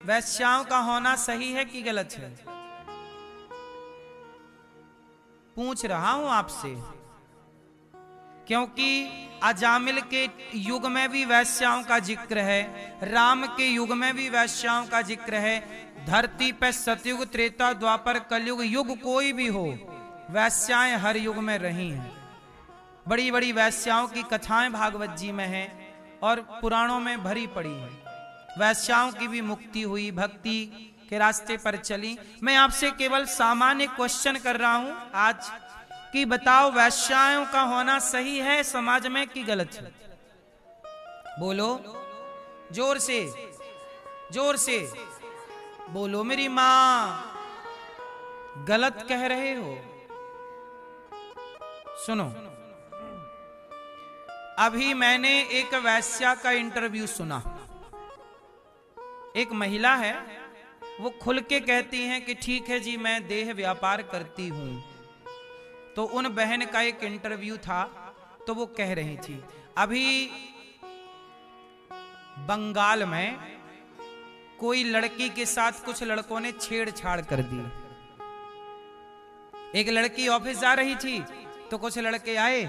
वैश्याओं का होना सही है कि गलत है? पूछ रहा हूं आपसे, क्योंकि अजामिल के युग में भी वैश्याओं का जिक्र है, राम के युग में भी वैश्याओं का जिक्र है। धरती पर सतयुग, त्रेता, द्वापर, कलयुग, युग कोई भी हो, वैश्याएं हर युग में रही हैं। बड़ी बड़ी वैश्याओं की कथाएं भागवत जी में हैं और पुराणों में भरी पड़ी हैं। वैश्याओं की भी मुक्ति हुई, भक्ति के रास्ते पर चली। मैं आपसे केवल सामान्य क्वेश्चन कर रहा हूं आज कि बताओ, वैश्याओं का होना सही है समाज में कि गलत है? बोलो जोर से, जोर से बोलो। मेरी मां, गलत कह रहे हो। सुनो, अभी मैंने एक वैश्या का इंटरव्यू सुना। एक महिला है, वो खुल के कहती हैं कि ठीक है जी, मैं देह व्यापार करती हूं। तो उन बहन का एक इंटरव्यू था, तो वो कह रही थी, अभी बंगाल में कोई लड़की के साथ कुछ लड़कों ने छेड़छाड़ कर दी। एक लड़की ऑफिस जा रही थी तो कुछ लड़के आए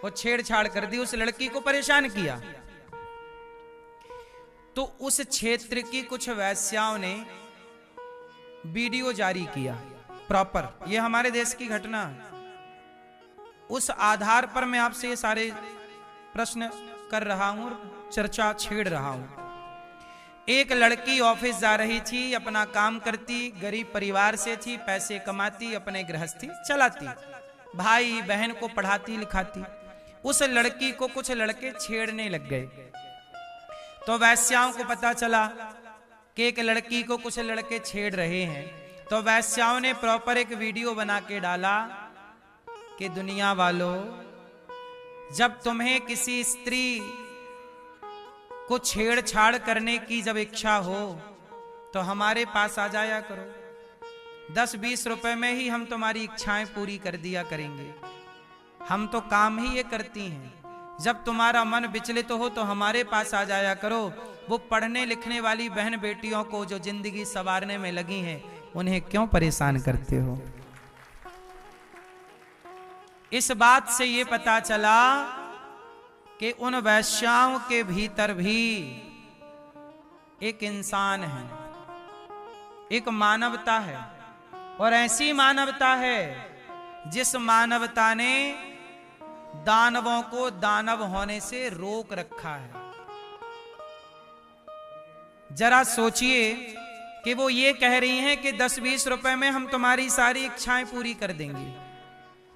और छेड़छाड़ कर दी, उस लड़की को परेशान किया। तो उस क्षेत्र की कुछ वैश्याओं ने वीडियो जारी किया प्रॉपर, ये हमारे देश की घटना है। उस आधार पर मैं आपसे ये सारे प्रश्न कर रहा हूं और चर्चा छेड़ रहा हूं। एक लड़की ऑफिस जा रही थी, अपना काम करती, गरीब परिवार से थी, पैसे कमाती, अपने गृहस्थी चलाती, भाई बहन को पढ़ाती लिखाती। उस लड़की को कुछ लड़के छेड़ने लग गए। तो वैश्याओं को पता चला कि एक लड़की को कुछ लड़के छेड़ रहे हैं। तो वैश्याओं ने प्रॉपर एक वीडियो बना के डाला कि दुनिया वालों, जब तुम्हें किसी स्त्री को छेड़छाड़ करने की जब इच्छा हो तो हमारे पास आ जाया करो। 10-20 रुपए में ही हम तुम्हारी इच्छाएं पूरी कर दिया करेंगे। हम तो काम ही ये करती हैं। जब तुम्हारा मन विचलित हो तो हमारे पास आ जाया करो। वो पढ़ने लिखने वाली बहन बेटियों को जो जिंदगी संवारने में लगी हैं, उन्हें क्यों परेशान करते हो? इस बात से ये पता चला कि उन वैश्याओं के भीतर भी एक इंसान है, एक मानवता है। और ऐसी मानवता है जिस मानवता ने दानवों को दानव होने से रोक रखा है। जरा सोचिए कि वो ये कह रही हैं कि 10-20 रुपए में हम तुम्हारी सारी इच्छाएं पूरी कर देंगे।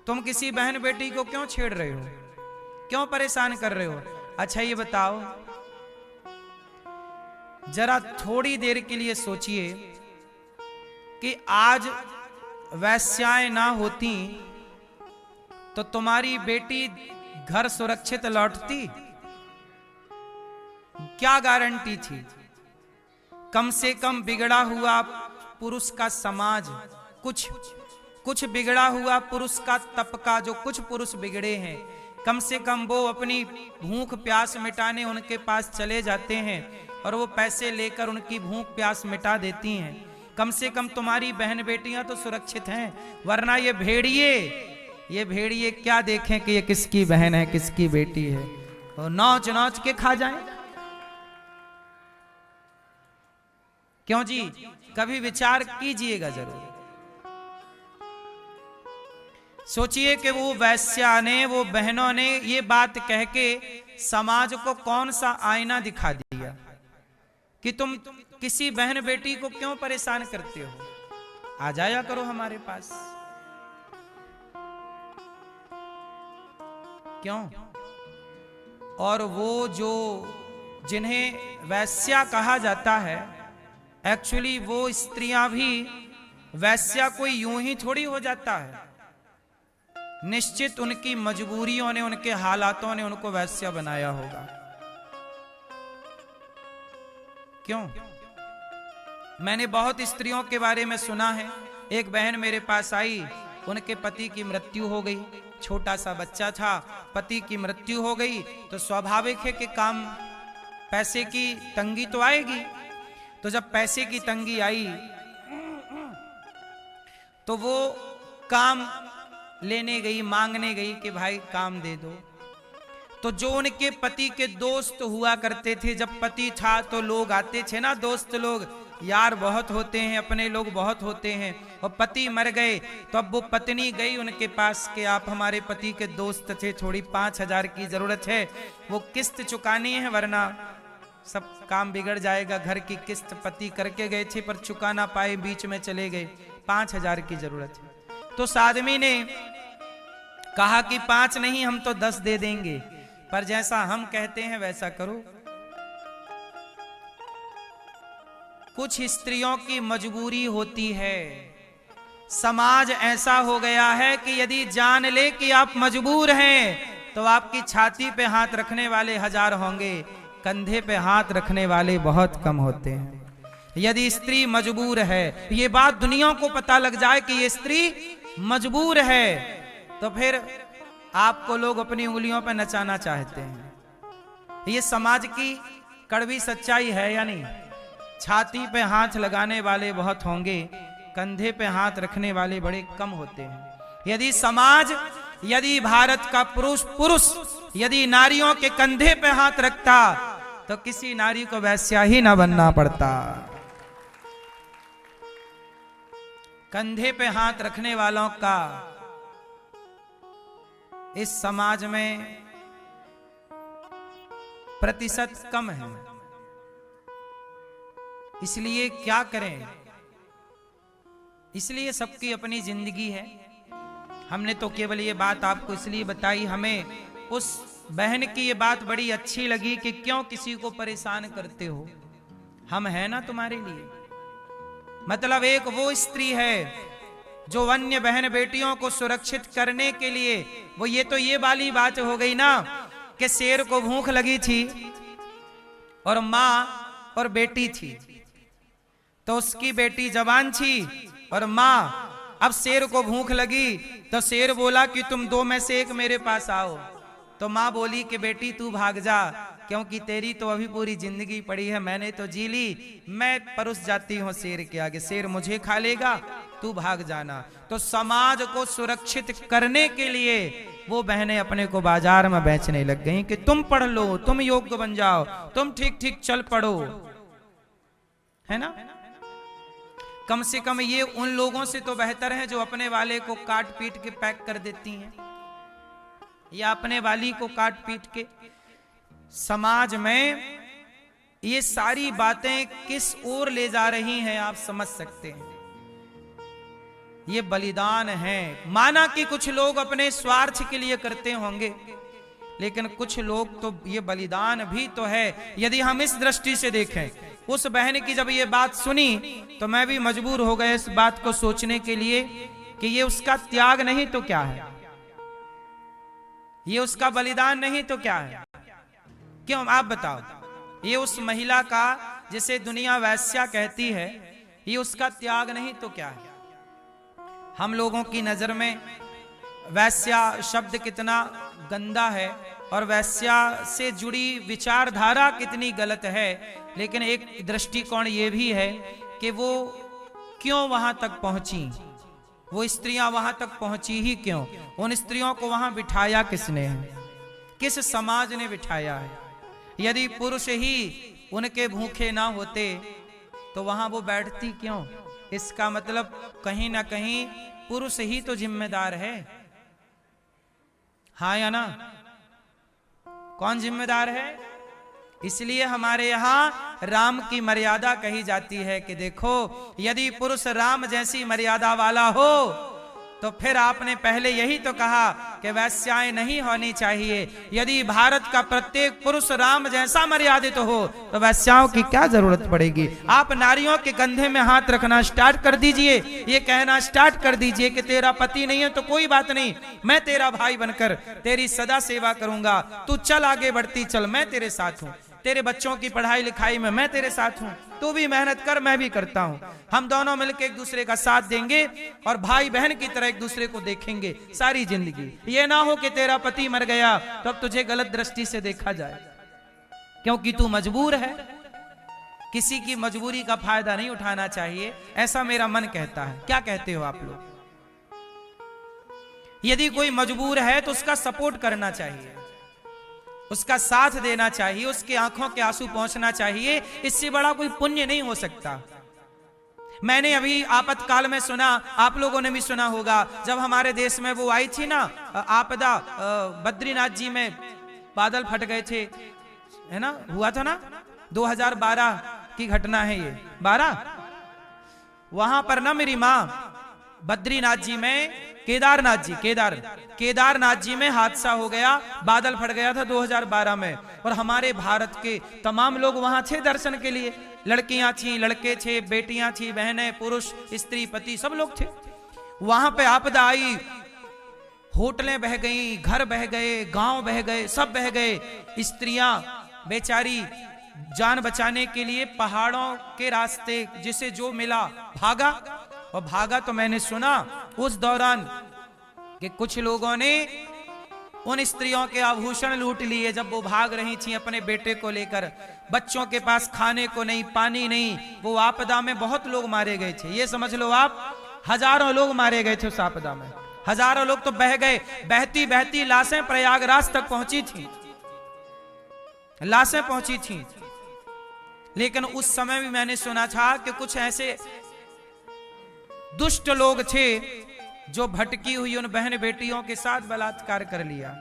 तुम किसी बहन बेटी को क्यों छेड़ रहे हो, क्यों परेशान कर रहे हो? अच्छा ये बताओ, जरा थोड़ी देर के लिए सोचिए कि आज वैश्याएं ना होती तो तुम्हारी बेटी घर सुरक्षित लौटती? क्या गारंटी थी? कम से कम बिगड़ा हुआ पुरुष का समाज, कुछ बिगड़ा हुआ पुरुष का तबका, जो कुछ पुरुष बिगड़े हैं, कम से कम वो अपनी भूख प्यास मिटाने उनके पास चले जाते हैं और वो पैसे लेकर उनकी भूख प्यास मिटा देती हैं। कम से कम तुम्हारी बहन बेटियां तो सुरक्षित हैं। वरना ये भेड़िए क्या देखें कि ये किसकी बहन है, किसकी बेटी है, और नौच नौच के खा जाएं। क्यों जी? कभी विचार कीजिएगा जरूर। सोचिए कि वो वैश्या ने, वो बहनों ने ये बात कह के समाज को कौन सा आईना दिखा दिया कि तुम किसी बहन बेटी को क्यों परेशान करते हो, आ जाया करो हमारे पास। क्यों? और वो जो जिन्हें वैश्या कहा जाता है, एक्चुअली वो स्त्रियां भी वैश्या कोई यूं ही थोड़ी हो जाता है। निश्चित उनकी मजबूरियों ने, उनके हालातों ने उनको वैश्या बनाया होगा। क्यों? मैंने बहुत स्त्रियों के बारे में सुना है। एक बहन मेरे पास आई, उनके पति की मृत्यु हो गई, छोटा सा बच्चा था, पति की मृत्यु हो गई तो स्वाभाविक है कि काम पैसे की तंगी तो आएगी। तो जब पैसे की तंगी आई तो वो काम लेने गई, मांगने गई कि भाई काम दे दो। तो जो उनके पति के दोस्त हुआ करते थे, जब पति था तो लोग आते थे ना, दोस्त लोग, यार बहुत होते हैं, अपने लोग बहुत होते हैं। और पति मर गए तो अब वो पत्नी गई उनके पास कि आप हमारे पति के दोस्त थे, थोड़ी 5,000 की जरूरत है, वो किस्त चुकानी है वरना सब काम बिगड़ जाएगा। घर की किस्त पति करके गए थे पर चुका ना पाए, बीच में चले गए, 5,000 की जरूरत है। तो उस आदमी ने कहा कि 5 नहीं, हम तो 10 दे देंगे, पर जैसा हम कहते हैं वैसा करो। कुछ स्त्रियों की मजबूरी होती है, समाज ऐसा हो गया है कि यदि जान ले कि आप मजबूर हैं तो आपकी छाती पे हाथ रखने वाले 1000 होंगे, कंधे पे हाथ रखने वाले बहुत कम होते हैं। यदि स्त्री मजबूर है, ये बात दुनिया को पता लग जाए कि ये स्त्री मजबूर है, तो फिर आपको लोग अपनी उंगलियों पर नचाना चाहते हैं। ये समाज की कड़वी सच्चाई है या नहीं? छाती पे हाथ लगाने वाले बहुत होंगे, कंधे पे हाथ रखने वाले बड़े कम होते हैं। यदि समाज, यदि भारत का पुरुष यदि नारियों के कंधे पे हाथ रखता तो किसी नारी को वैश्या ही ना बनना पड़ता। कंधे पे हाथ रखने वालों का इस समाज में प्रतिशत कम है। इसलिए क्या करें? इसलिए सबकी अपनी जिंदगी है। हमने तो केवल ये बात आपको इसलिए बताई, हमें उस बहन की ये बात बड़ी अच्छी लगी कि क्यों किसी को परेशान करते हो, हम हैं ना तुम्हारे लिए। मतलब एक वो स्त्री है जो अन्य बहन बेटियों को सुरक्षित करने के लिए, वो ये वाली बात हो गई ना कि शेर को भूख लगी थी और माँ और बेटी थी, तो उसकी बेटी जवान थी और माँ, अब शेर को भूख लगी तो शेर बोला कि तुम 2 में से एक मेरे पास आओ। तो माँ बोली कि बेटी तू भाग जा, क्योंकि तेरी तो अभी पूरी जिंदगी पड़ी है, मैंने तो जी ली, मैं परुस जाती हूँ शेर के आगे, शेर मुझे खा लेगा, तू भाग जाना। तो समाज को सुरक्षित करने के लिए वो बहनें अपने को बाजार में बेचने लग गई कि तुम पढ़ लो, तुम योग्य बन जाओ, तुम ठीक ठीक चल पड़ो, है ना। कम से कम ये उन लोगों से तो बेहतर है जो अपने वाले को काट पीट के पैक कर देती हैं, या अपने वाली को काट पीट के। समाज में ये सारी बातें किस ओर ले जा रही हैं आप समझ सकते हैं। ये बलिदान है। माना कि कुछ लोग अपने स्वार्थ के लिए करते होंगे, लेकिन कुछ लोग तो ये बलिदान भी तो है। यदि हम इस दृष्टि से देखें, उस बहन की जब ये बात सुनी तो मैं भी मजबूर हो गया इस बात को सोचने के लिए कि ये उसका त्याग नहीं तो क्या है, ये उसका बलिदान नहीं तो क्या है। क्यों आप बताओ, ये उस महिला का, जिसे दुनिया वैश्या कहती है, ये उसका त्याग नहीं तो क्या है। हम लोगों की नजर में वैश्या शब्द कितना गंदा है और वैश्या से जुड़ी विचारधारा कितनी गलत है, लेकिन एक दृष्टिकोण ये भी है कि वो क्यों वहां तक पहुंची, वो स्त्रियां वहां तक पहुंची ही क्यों, उन स्त्रियों को वहां बिठाया किसने है, किस समाज ने बिठाया है। यदि पुरुष ही उनके भूखे ना होते तो वहां वो बैठती क्यों। इसका मतलब कहीं ना कहीं पुरुष ही तो जिम्मेदार है, हाँ या ना। कौन जिम्मेदार है? इसलिए हमारे यहाँ राम की मर्यादा कही जाती है कि देखो, यदि पुरुष राम जैसी मर्यादा वाला हो तो फिर आपने पहले यही तो कहा कि वैश्याएं नहीं होनी चाहिए। यदि भारत का प्रत्येक पुरुष राम जैसा मर्यादित हो तो वैश्याओं की क्या जरूरत पड़ेगी। आप नारियों के कंधे में हाथ रखना स्टार्ट कर दीजिए, ये कहना स्टार्ट कर दीजिए कि तेरा पति नहीं है तो कोई बात नहीं, मैं तेरा भाई बनकर तेरी सदा सेवा करूंगा, तू चल आगे बढ़ती चल, मैं तेरे साथ हूं, तेरे बच्चों की पढ़ाई लिखाई में मैं तेरे साथ हूं, तू भी मेहनत कर मैं भी करता हूं, हम दोनों मिलकर एक दूसरे का साथ देंगे और भाई बहन की तरह एक दूसरे को देखेंगे सारी जिंदगी। ये ना हो कि तेरा पति मर गया तो अब तुझे गलत दृष्टि से देखा जाए क्योंकि तू मजबूर है, किसी की मजबूरी का फायदा नहीं उठाना चाहिए, ऐसा मेरा मन कहता है। क्या कहते हो आप लोग? यदि कोई मजबूर है तो उसका सपोर्ट करना चाहिए, उसका साथ देना चाहिए, उसके आंखों के आंसू पहुंचना चाहिए। इससे बड़ा कोई पुण्य नहीं हो सकता। मैंने अभी आपातकाल में सुना, आप लोगों ने भी सुना होगा, जब हमारे देश में वो आई थी ना आपदा, बद्रीनाथ जी में बादल फट गए थे, है ना, हुआ था ना, 2012 की घटना है ये, 12। वहां पर ना मेरी माँ बद्रीनाथ जी में, केदारनाथ जी में हादसा हो गया, बादल फट गया था 2012 में। और हमारे भारत के तमाम लोग वहां थे दर्शन के लिए, लड़कियां थी, लड़के थे, बेटियां थी, बहनें, पुरुष, स्त्री, पति, सब लोग थे। वहां पे आपदा आई, होटलें बह गई, घर बह गए, गांव बह गए, सब बह गए। स्त्रियां बेचारी जान बचाने के लिए पहाड़ों के रास्ते जिसे जो मिला भागा। और भागा तो मैंने सुना उस दौरान कि कुछ लोगों ने उन स्त्रियों के आभूषण लूट लिए जब वो भाग रही थी अपने बेटे को लेकर। बच्चों के पास खाने को नहीं, पानी नहीं। वो आपदा में बहुत लोग मारे गए थे, ये समझ लो आप, हजारों लोग मारे गए थे उस आपदा में। हजारों लोग तो बह गए। बहती बहती लाशें प्रयागराज तक पहुंची थी, लाशें पहुंची थी। लेकिन उस समय भी मैंने सुना था कि कुछ ऐसे दुष्ट लोग थे जो भटकी हुई उन बहन बेटियों के साथ बलात्कार कर लिया।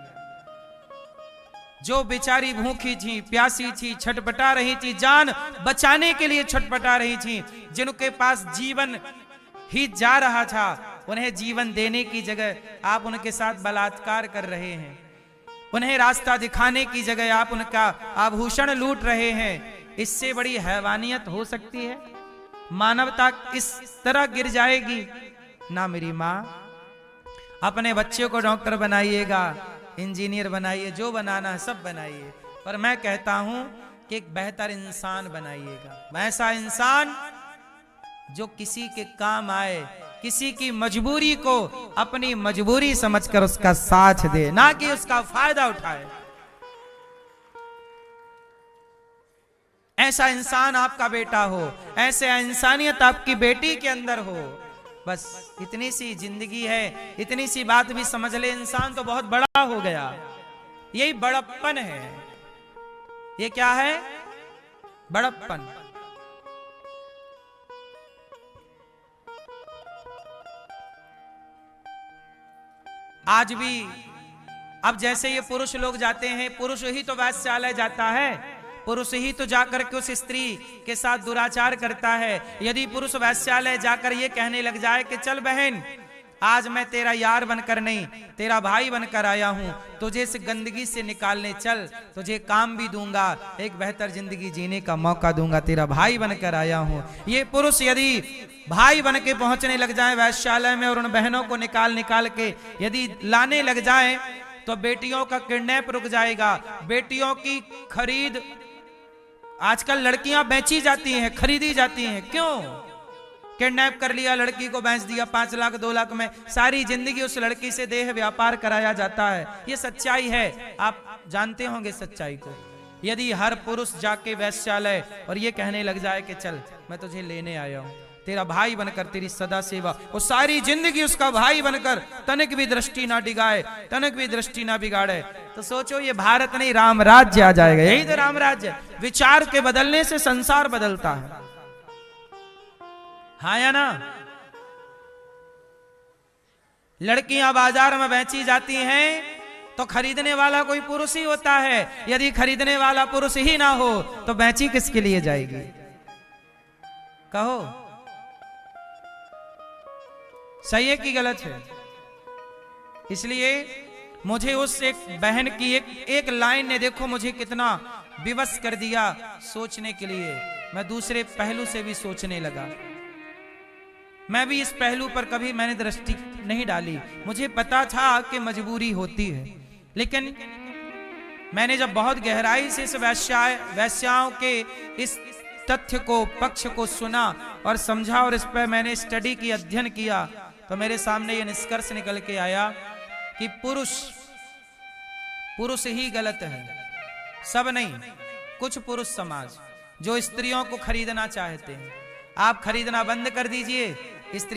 जो बेचारी भूखी थी, प्यासी थी, छटपटा रही थी, जान बचाने के लिए छटपटा रही थी, जिनके पास जीवन ही जा रहा था, उन्हें जीवन देने की जगह आप उनके साथ बलात्कार कर रहे हैं। उन्हें रास्ता दिखाने की जगह आप उनका आभूषण लूट रहे हैं। इससे बड़ी हैवानियत हो सकती है? मानवता इस तरह गिर जाएगी ना। मेरी माँ, अपने बच्चे को डॉक्टर बनाइएगा, इंजीनियर बनाइए, जो बनाना है सब बनाइए, पर मैं कहता हूं कि एक बेहतर इंसान बनाइएगा। ऐसा इंसान जो किसी के काम आए, किसी की मजबूरी को अपनी मजबूरी समझकर उसका साथ दे, ना कि उसका फायदा उठाए। ऐसा इंसान आपका बेटा हो, ऐसे इंसानियत आपकी बेटी के अंदर हो। बस इतनी सी जिंदगी है, इतनी सी बात भी समझ ले इंसान तो बहुत बड़ा हो गया। यही बड़प्पन है। ये क्या है? बड़प्पन। आज भी अब जैसे ये पुरुष लोग जाते हैं, पुरुष ही तो वैश्यालय जाता है, पुरुष ही तो जाकर के उस स्त्री के साथ दुराचार करता है। यदि पुरुष वैश्यालय जाकर ये कहने लग जाए कि चल बहन, आज मैं तेरा यार बनकर नहीं, तेरा भाई बनकर आया हूं, तुझे इस गंदगी से निकालने चल, तुझे काम भी दूंगा, एक बेहतर जिंदगी जीने का मौका दूंगा, तेरा भाई बनकर आया हूं। ये पुरुष यदि भाई बन के पहुंचने लग जाए वैश्यालय में और उन बहनों को निकाल के यदि लाने लग जाए, तो बेटियों का किडनैप रुक जाएगा, बेटियों की खरीद। आजकल लड़कियां बेची जाती हैं, खरीदी जाती हैं। क्यों? किडनैप कर लिया, लड़की को बेच दिया 5 लाख 2 लाख में, सारी जिंदगी उस लड़की से देह व्यापार कराया जाता है। ये सच्चाई है, आप जानते होंगे सच्चाई को। यदि हर पुरुष जाके वैश्यालय और ये कहने लग जाए कि चल मैं तुझे लेने आया हूं, तेरा भाई बनकर, तेरी सदा सेवा, वो सारी जिंदगी उसका भाई बनकर तनिक भी दृष्टि ना डिगाए, तनिक भी दृष्टि ना बिगाड़े, तो सोचो ये भारत नहीं राम राज्य आ जाएगा। यही तो राम राज्य। विचार के बदलने से संसार बदलता है, हाँ या ना? लड़कियां बाजार में बेची जाती हैं तो खरीदने वाला कोई पुरुष ही होता है। यदि खरीदने वाला पुरुष ही ना हो तो बेची किसके लिए जाएगी? कहो, सही है कि गलत है? इसलिए मुझे उस एक बहन की एक लाइन ने देखो मुझे कितना विवश कर दिया सोचने के लिए। मैं दूसरे पहलू से भी सोचने लगा। मैं भी इस पहलू पर कभी मैंने दृष्टि नहीं डाली। मुझे पता था कि मजबूरी होती है, लेकिन मैंने जब बहुत गहराई से इस वैश्याओं के इस तथ्य को, पक्ष को सुना और समझा और इस पर मैंने स्टडी की, अध्ययन किया, तो मेरे सामने ये निष्कर्ष निकल के आया कि पुरुष ही गलत है, सब नहीं, कुछ पुरुष समाज जो स्त्रियों को खरीदना चाहते हैं, आप खरीदना बंद कर दीजिए। स्त्री